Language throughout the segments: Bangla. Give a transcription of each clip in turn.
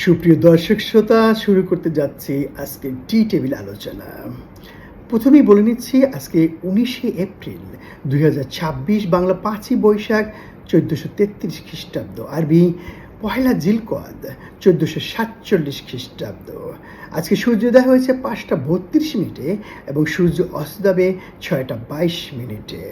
সুপ্রিয় দর্শক শ্রোতা, শুরু করতে যাচ্ছি আজকে টি টেবিল আলোচনা। প্রথমেই বলে নিচ্ছি আজকে 19শে এপ্রিল 2026, বাংলা 5ই বৈশাখ 1433 খ্রিস্টাব্দ, আরবি পহেলা জিলকদ 1447 খ্রিস্টাব্দ। আজকে সূর্যোদয় হয়েছে 5টা 32 এবং সূর্য অস্ত যাবে 6টা 22।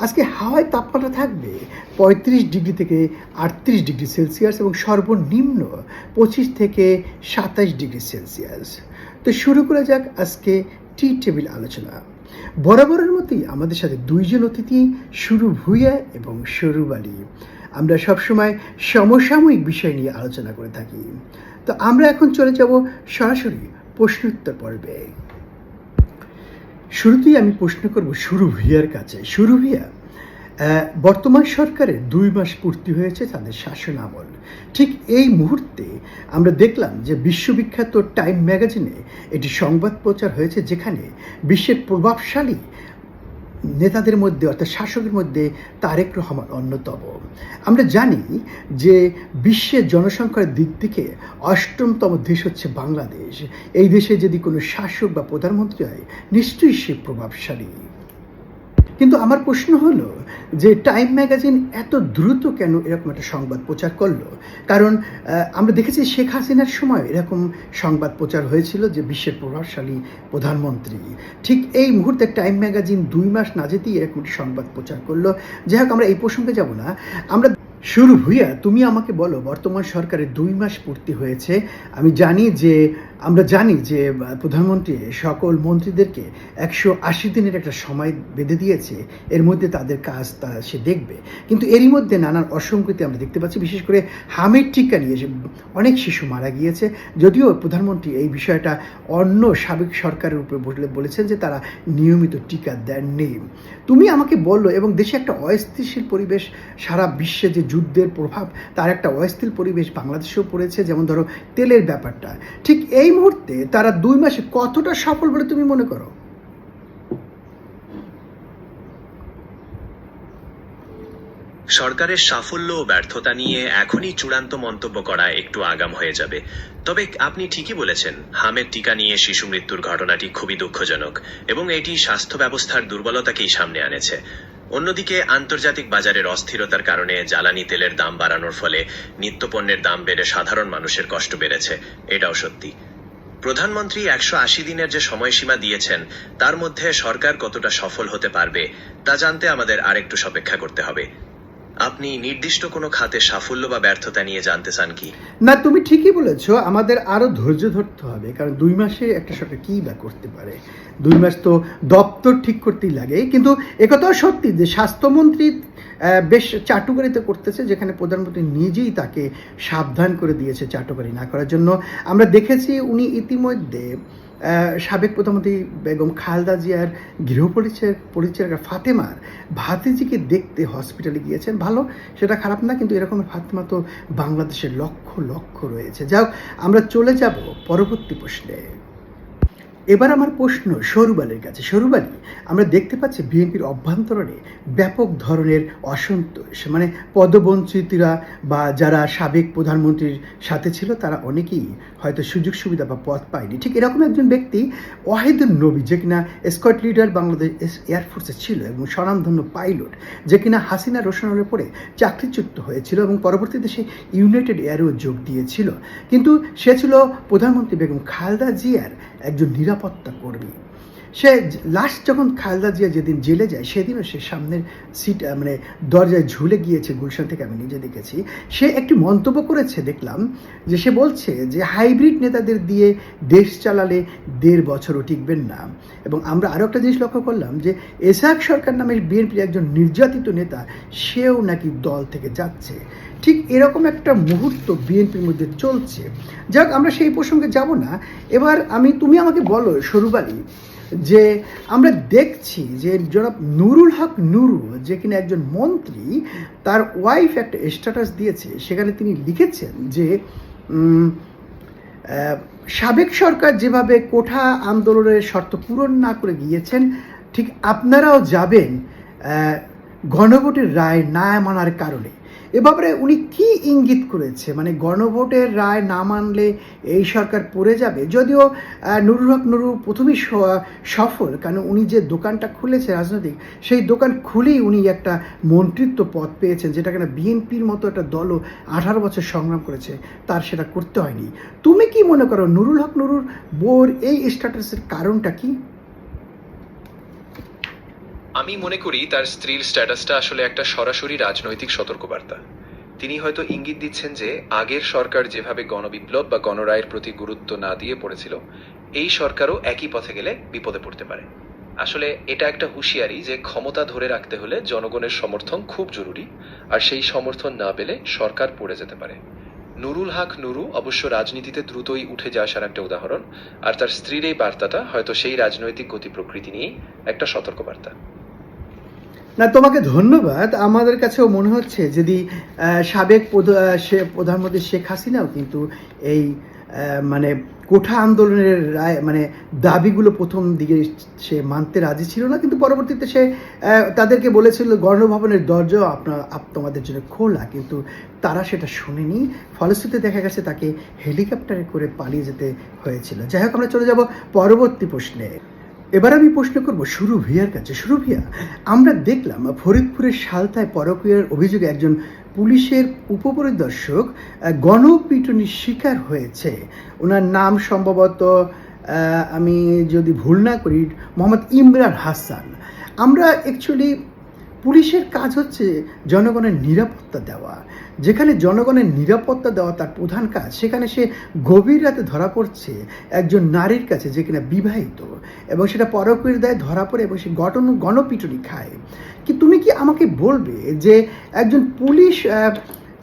আজকে হাওয়ায় তাপমাত্রা থাকবে 35 ডিগ্রি থেকে 38 ডিগ্রি সেলসিয়াস এবং সর্বনিম্ন 25 থেকে 27 ডিগ্রি সেলসিয়াস। তো শুরু করা যাক আজকে টি টেবিল আলোচনা। বরাবরের মতোই আমাদের সাথে দুইজন অতিথি, শুরু ভূঁইয়া এবং সরুব আলী। আমরা সবসময় সমসাময়িক বিষয় নিয়ে আলোচনা করে থাকি। তো আমরা এখন চলে যাব সরাসরি প্রশ্নোত্তর পর্বে। শুরুতেই আমি প্রশ্ন করব শুরু ভূঁইয়ার কাছে। শুরু ভূঁইয়া, বর্তমান সরকারের 2 মাস পূর্তি হয়েছে তাদের শাসন আমল। ঠিক এই মুহূর্তে আমরা দেখলাম যে বিশ্ববিখ্যাত টাইম ম্যাগাজিনে এটি সংবাদ প্রচার হয়েছে, যেখানে বিশ্বের প্রভাবশালী নেতাদের মধ্যে অর্থাৎ শাসকের মধ্যে তারেক রহমান অন্যতম। আমরা জানি যে বিশ্বের জনসংখ্যার দিক থেকে 8তম দেশ হচ্ছে বাংলাদেশ। এই দেশে যদি কোনো শাসক বা প্রধানমন্ত্রী হয়, নিশ্চয়ই সে প্রভাবশালী। কিন্তু আমার প্রশ্ন হলো যে টাইম ম্যাগাজিন এত দ্রুত কেন এরকম একটা সংবাদ প্রচার করলো? কারণ আমরা দেখেছি শেখ হাসিনার সময় এরকম সংবাদ প্রচার হয়েছিল যে বিশ্বের প্রভাবশালী প্রধানমন্ত্রী। ঠিক এই মুহূর্তে টাইম ম্যাগাজিন 2 মাস না যেতেই এরকম একটি সংবাদ প্রচার করলো। যাই হোক, আমরা এই প্রসঙ্গে যাব না। আমরা শুরু ভূঁইয়া, তুমি আমাকে বলো, বর্তমান সরকারের 2 মাস পূর্তি হয়েছে। আমরা জানি যে প্রধানমন্ত্রী সকল মন্ত্রীদেরকে 180 দিনের একটা সময় বেঁধে দিয়েছে, এর মধ্যে তাদের কাজ সে দেখবে। কিন্তু এরই মধ্যে নানান অসঙ্গতি আমরা দেখতে পাচ্ছি। বিশেষ করে হামের টিকা নিয়ে অনেক শিশু মারা গিয়েছে, যদিও প্রধানমন্ত্রী এই বিষয়টা অন্য সাবেক সরকারের উপরে বলেছেন যে তারা নিয়মিত টিকা দেননি। তুমি আমাকে বললো, এবং দেশে একটা অস্থিতিশীল পরিবেশ, সারা বিশ্বে যে যুদ্ধের প্রভাব, তার একটা অস্থির পরিবেশ বাংলাদেশেও পড়েছে। যেমন ধরো তেলের ব্যাপারটা, ঠিক এই মুহূর্তে তারা 2 মাসে কতটা সফল বলে তুমি মনে করো? সরকারের সাফল্য ও ব্যর্থতা নিয়ে এখনই চূড়ান্ত মন্তব্য করা একটু আগাম হয়ে যাবে। তবে আপনি ঠিকই বলেছেন, হামের টিকা নিয়ে শিশু মৃত্যুর ঘটনাটি খুবই দুঃখজনক এবং এটি স্বাস্থ্য ব্যবস্থার দুর্বলতাকেই সামনে আনেছে। অন্যদিকে আন্তর্জাতিক বাজারের অস্থিরতার কারণে জ্বালানি তেলের দাম বাড়ানোর ফলে নিত্যপণ্যের দাম বেড়ে সাধারণ মানুষের কষ্ট বেড়েছে, এটাও সত্যি। প্রধানমন্ত্রী 180 দিনের যে সময়সীমা দিয়েছেন, তার মধ্যে সরকার কতটা সফল হতে পারবে তা জানতে আমাদের আরেকটু অপেক্ষা করতে হবে। আপনি নির্দিষ্ট কোনো খাতে সাফল্য বা ব্যর্থতা নিয়ে জানতে চান কি? না, তুমি ঠিকই বলেছো, আমাদের আরো ধৈর্য ধরতে হবে। কারণ 2 মাসে একটা সরকার কী বা করতে পারে? 2 মাস তো দপ্তর ঠিক করতেই লাগে। কিন্তু একথাও সত্যি যে স্বাস্থ্যমন্ত্রী বেশ চাটুকারিতে করতেছে, যেখানে প্রধানমন্ত্রী নিজেই তাকে সাবধান করে দিয়েছে চাটুকারি না করার জন্য। আমরা দেখেছি উনি ইতিমধ্যে সাবেক প্রধানমন্ত্রী বেগম খালেদা জিয়ার গৃহপরিচারিকা ফাতেমার ভাতিজিকে দেখতে হসপিটালে গিয়েছেন। ভালো, সেটা খারাপ না, কিন্তু এরকম ফাতেমা তো বাংলাদেশের লক্ষ লক্ষ রয়েছে। যাই হোক, আমরা চলে যাব পরবর্তী প্রশ্নে। এবার আমার প্রশ্ন সরুব আলীর কাছে। সরুব আলী, আমরা দেখতে পাচ্ছি বিএনপির অভ্যন্তরণে ব্যাপক ধরনের অসন্তোষ, মানে পদবঞ্চিতরা বা যারা সাবেক প্রধানমন্ত্রীর সাথে ছিল তারা অনেকেই হয়তো সুযোগ সুবিধা বা পদ পায়নি। ঠিক এরকম একজন ব্যক্তি ওয়াহিদুর নবী, যে কিনা স্কোয়াড লিডার বাংলাদেশ এয়ারফোর্সে ছিল এবং স্বনামধন্য পাইলট, যে কিনা হাসিনা রোশনের পরে চাকরিচ্যুত হয়েছিল এবং পরবর্তীতে সে ইউনাইটেড এয়ারেও যোগ দিয়েছিল। কিন্তু সে ছিল প্রধানমন্ত্রী বেগম খালেদা জিয়ার একজন নিরাপত্তা কর্মী। সে লাস্ট যখন খালেদা জিয়া যেদিন জেলে যায়, সেদিনও সে সামনের সিট মানে দরজায় ঝুলে গিয়েছে গুলশান থেকে, আমি নিজে দেখেছি। সে একটি মন্তব্য করেছে, দেখলাম যে সে বলছে যে হাইব্রিড নেতাদের দিয়ে দেশ চালালে 1.5 বছরও টিকবেন না। এবং আমরা আরও একটা জিনিস লক্ষ্য করলাম যে এসআক সরকার নামে বিএনপির একজন নির্যাতিত নেতা, সেও নাকি দল থেকে যাচ্ছে। ঠিক এরকম একটা মুহূর্ত বিএনপির মধ্যে চলছে। যাক, আমরা সেই প্রসঙ্গে যাব না। এবার তুমি আমাকে বলো সরুব আলী, যে আমরা দেখছি যে জনাব নুরুল হক নুরু, যে কিনা একজন মন্ত্রী, তার ওয়াইফ একটা স্ট্যাটাস দিয়েছে, সেখানে তিনি লিখেছেন যে সাবেক সরকার যেভাবে কোঠা আন্দোলনের শর্ত পূরণ না করে গিয়েছেন, ঠিক আপনারাও যাবেন গণভোটের রায় না মানার কারণে। এ ব্যাপারে উনি কি ইঙ্গিত করেছে, মানে গণভোটের রায় না মানলে এই সরকার পড়ে যাবে? যদিও নুরুল হক নুরু প্রথমেই সফল, কারণ উনি যে দোকানটা খুলেছে রাজনৈতিক, সেই দোকান খুলেই উনি একটা মন্ত্রিত্ব পদ পেয়েছেন, যেটা কিনা বিএনপির মতো একটা দলও 18 বছর সংগ্রাম করেছে, তার সেটা করতে হয়নি। তুমি কি মনে করো নুরুল হক নুরুর বোর এই স্ট্যাটাসের কারণটা কি? আমি মনে করি তার স্ত্রীর স্ট্যাটাসটা আসলে একটা সরাসরি রাজনৈতিক সতর্কবার্তা। তিনি হয়তো ইঙ্গিত দিচ্ছেন যে আগের সরকার যেভাবে গণবিপ্লব বা গণরায়ের প্রতি গুরুত্ব না দিয়ে পড়েছিল, এই সরকারও একই পথে গেলে বিপদে পড়তে পারে। আসলে এটা একটা হুঁশিয়ারি যে ক্ষমতা ধরে রাখতে হলে জনগণের সমর্থন খুব জরুরি, আর সেই সমর্থন না পেলে সরকার পড়ে যেতে পারে। নুরুল হক নুরু অবশ্য রাজনীতিতে দ্রুতই উঠে যাওয়ার একটা উদাহরণ, আর তার স্ত্রীর এই বার্তাটা হয়তো সেই রাজনৈতিক গতি প্রকৃতি নিয়েই একটা সতর্কবার্তা। না, তোমাকে ধন্যবাদ। আমাদের কাছেও মনে হচ্ছে যদি সাবেক প্রধানমন্ত্রী শেখ হাসিনাও কিন্তু এই মানে কোঠা আন্দোলনের রায় মানে দাবিগুলো প্রথম দিকে সে মানতে রাজি ছিল না, কিন্তু পরবর্তীতে সে তাদেরকে বলেছিল গণভবনের দরজা তোমাদের জন্য খোলা, কিন্তু তারা সেটা শুনেনি। ফলশ্রুতিতে দেখা গেছে তাকে হেলিকপ্টারে করে পালিয়ে যেতে হয়েছিল। যাই হোক, আমরা চলে যাব পরবর্তী প্রশ্নে। এবার আমি প্রশ্ন করব সুরু ভিয়ার কাছে। সুরু ভিয়া, আমরা দেখলাম ফরিদপুরের সালতায় পরকীয়ার অভিযোগে একজন পুলিশের উপপরিদর্শক গণপিটুনির শিকার হয়েছে। ওনার নাম সম্ভবত, আমি যদি ভুল না করি, মোহাম্মদ ইমরান হাসান। আমরা অ্যাকচুয়ালি পুলিশের কাজ হচ্ছে জনগণের নিরাপত্তা দেওয়া। যেখানে জনগণের নিরাপত্তা দেওয়া তার প্রধান কাজ, সেখানে সে গভীর রাতে ধরা পড়ছে একজন নারীর কাছে যে কিনা বিবাহিত, এবং সেটা পরকীয়ার দায়ে ধরা পড়ে এবং সে গণপিটুনি খায়। কি তুমি কি আমাকে বলবে যে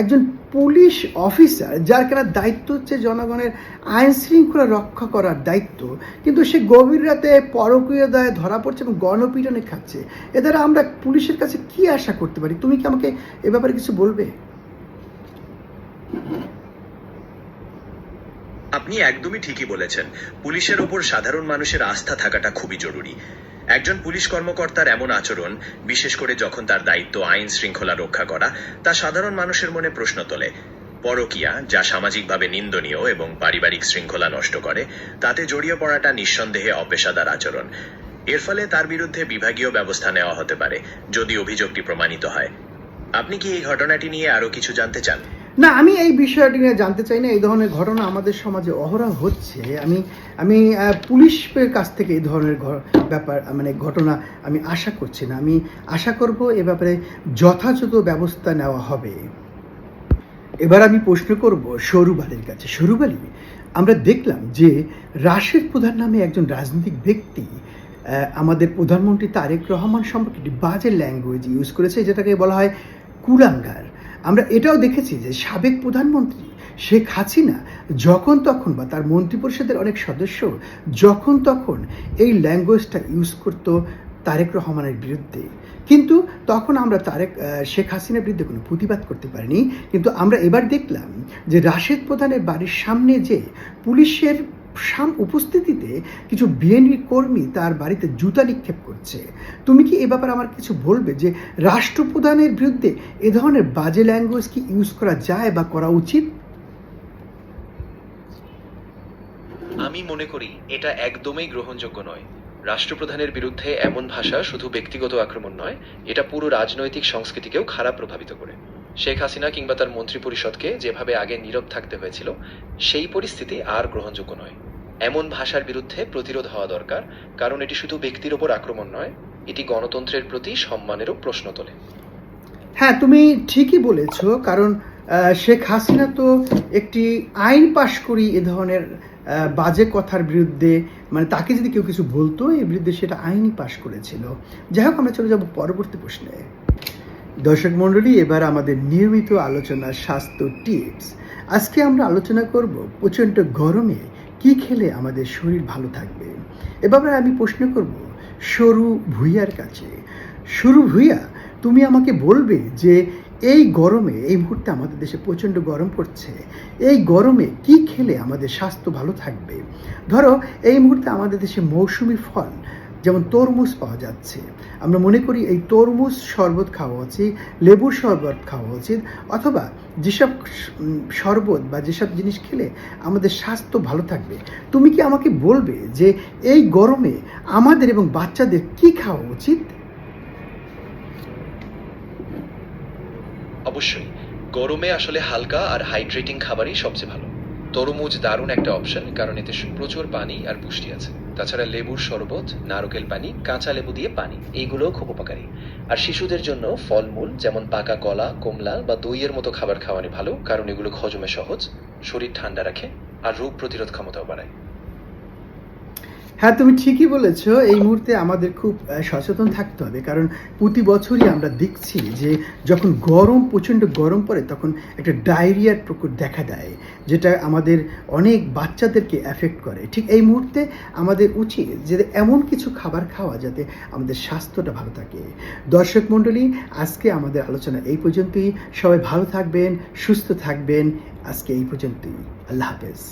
একজন পুলিশ অফিসার, যার কিনা দায়িত্ব হচ্ছে জনগণের আইন শৃঙ্খলা রক্ষা করার দায়িত্ব, কিন্তু সে গভীর রাতে পরকীয়া দায়ে ধরা পড়ছে এবং গণপিটুনি খাচ্ছে, এ দ্বারা আমরা পুলিশের কাছে কি আশা করতে পারি? তুমি কি আমাকে এ ব্যাপারে কিছু বলবে? আপনি একদমই ঠিকই বলেছেন। পুলিশের ওপর সাধারণ মানুষের আস্থা থাকাটা খুবই জরুরি। একজন পুলিশ কর্মকর্তার এমন আচরণ, বিশেষ করে যখন তার দায়িত্ব আইন শৃঙ্খলা রক্ষা করা, তা সাধারণ মানুষের মনে প্রশ্ন তোলে। পরকীয়া, যা সামাজিকভাবে নিন্দনীয় এবং পারিবারিক শৃঙ্খলা নষ্ট করে, তাতে জড়িয়ে পড়াটা নিঃসন্দেহে অপেশাদার আচরণ। এর ফলে তার বিরুদ্ধে বিভাগীয় ব্যবস্থা নেওয়া হতে পারে যদি অভিযোগটি প্রমাণিত হয়। আপনি কি এই ঘটনাটি নিয়ে আরো কিছু জানতে চান? না, আমি এই বিষয়টি নিয়ে জানতে চাই না। এই ধরনের ঘটনা আমাদের সমাজে অহরহ হচ্ছে। আমি পুলিশের কাছ থেকে এই ধরনের ব্যাপার মানে ঘটনা আমি আশা করছি না। আমি আশা করব এ ব্যাপারে যথাযথ ব্যবস্থা নেওয়া হবে। এবার আমি প্রশ্ন করব সরুব আলীর কাছে। সরুব আলী, আমরা দেখলাম যে রাশেদ প্রধান নামে একজন রাজনৈতিক ব্যক্তি আমাদের প্রধানমন্ত্রী তারেক রহমান সম্পর্কে একটি বাজে ল্যাঙ্গুয়েজ ইউজ করেছে, যেটাকে বলা হয় কুলাঙ্গার। আমরা এটাও দেখেছি যে সাবেক প্রধানমন্ত্রী শেখ হাসিনা যখন তখন, বা তার মন্ত্রিপরিষদের অনেক সদস্য যখন তখন এই ল্যাঙ্গুয়েজটা ইউজ করতো তারেক রহমানের বিরুদ্ধে, কিন্তু তখন আমরা শেখ হাসিনার বিরুদ্ধে কোনো প্রতিবাদ করতে পারিনি। কিন্তু আমরা এবার দেখলাম যে রাশেদ প্রধানের বাড়ির সামনে যে পুলিশের উপস্থিতিতে কিছু বিএনপি কর্মী তার বাড়িতে জুতা নিক্ষেপ করছে। তুমি কি এ ব্যাপারে আমার কিছু বলবে যে রাষ্ট্রপ্রধানের বিরুদ্ধে এ ধরনের বাজে ল্যাঙ্গুয়েজ কি ইউজ করা যায় বা করা উচিত? আমি মনে করি এটা একদমই গ্রহণযোগ্য নয়। রাষ্ট্রপ্রধানের বিরুদ্ধে এমন ভাষা শুধু ব্যক্তিগত আক্রমণ নয়, এটা পুরো রাজনৈতিক সংস্কৃতিকেও খারাপ প্রভাবিত করে। শেখ হাসিনা কিংবা তার মন্ত্রিপরিষদকে যেভাবে আগে নীরব থাকতে হয়েছিল, সেই পরিস্থিতি আর গ্রহণযোগ্য নয়। এমন ভাষার বিরুদ্ধে প্রতিরোধ হওয়া দরকার, কারণ এটি শুধু ব্যক্তির ওপর আক্রমণ নয়, এটি গণতন্ত্রের প্রতি সম্মানেরও প্রশ্ন তোলে। হ্যাঁ, তুমি ঠিকই বলেছ, কারণ শেখ হাসিনা তো একটি আইন পাশ করি এ ধরনের বাজে কথার বিরুদ্ধে, মানে তাকে যদি কেউ কিছু বলতো এর বিরুদ্ধে সেটা আইনই পাশ করেছিল। যাই হোক, আমরা চলে যাব পরবর্তী প্রশ্নে। দর্শক মণ্ডলী, এবার আমাদের নিয়মিত আলোচনা স্বাস্থ্য টিপস। আজকে আমরা আলোচনা করব প্রচণ্ড গরমে কি খেলে আমাদের শরীর ভালো থাকবে। এবার আমি প্রশ্ন করব সরু ভুইয়ার কাছে। সরু ভুইয়া, তুমি আমাকে বলবে যে এই গরমে, এই মুহূর্তে আমাদের দেশে প্রচণ্ড গরম পড়ছে, এই গরমে কি খেলে আমাদের স্বাস্থ্য ভালো থাকবে? ধরো এই মুহূর্তে আমাদের দেশে মৌসুমি ফল যেমন তরমুজ পাওয়া যাচ্ছে, আমরা মনে করি এই তরমুজ শরবত খাওয়া উচিত, লেবুর শরবত খাওয়া উচিত, অথবা যেসব শরবত বা যেসব জিনিস খেলে আমাদের স্বাস্থ্য ভালো থাকবে। তুমি কি আমাকে বলবে যে এই গরমে আমাদের এবং বাচ্চাদের কি খাওয়া উচিত? অবশ্যই গরমে আসলে হালকা আর হাইড্রেটিং খাবারই সবচেয়ে ভালো। তরমুজ দারুণ একটা অপশন, কারণ এতে প্রচুর পানি আর পুষ্টি আছে। তাছাড়া লেবুর শরবত, নারকেল পানি, কাঁচা লেবু দিয়ে পানি, এইগুলোও খুব উপকারী। আর শিশুদের জন্য ফলমূল যেমন পাকা কলা, কমলা বা দইয়ের মতো খাবার খাওয়ানো ভালো, কারণ এগুলো হজমে সহজ, শরীর ঠান্ডা রাখে আর রোগ প্রতিরোধ ক্ষমতাও বাড়ায়। হ্যাঁ, তুমি ঠিকই বলেছ। এই মুহূর্তে আমাদের খুব সচেতন থাকতে হবে, কারণ প্রতি বছরই আমরা দেখছি যে যখন প্রচণ্ড গরম পড়ে তখন একটা ডায়রিয়ার প্রকোপ দেখা দেয়, যেটা আমাদের অনেক বাচ্চাদেরকে অ্যাফেক্ট করে। ঠিক এই মুহূর্তে আমাদের উচিত যে এমন কিছু খাবার খাওয়া যাতে আমাদের স্বাস্থ্যটা ভালো থাকে। দর্শক মণ্ডলী, আজকে আমাদের আলোচনা এই পর্যন্তই। সবাই ভালো থাকবেন, সুস্থ থাকবেন। আজকে এই পর্যন্তই। আল্লাহ হাফেজ।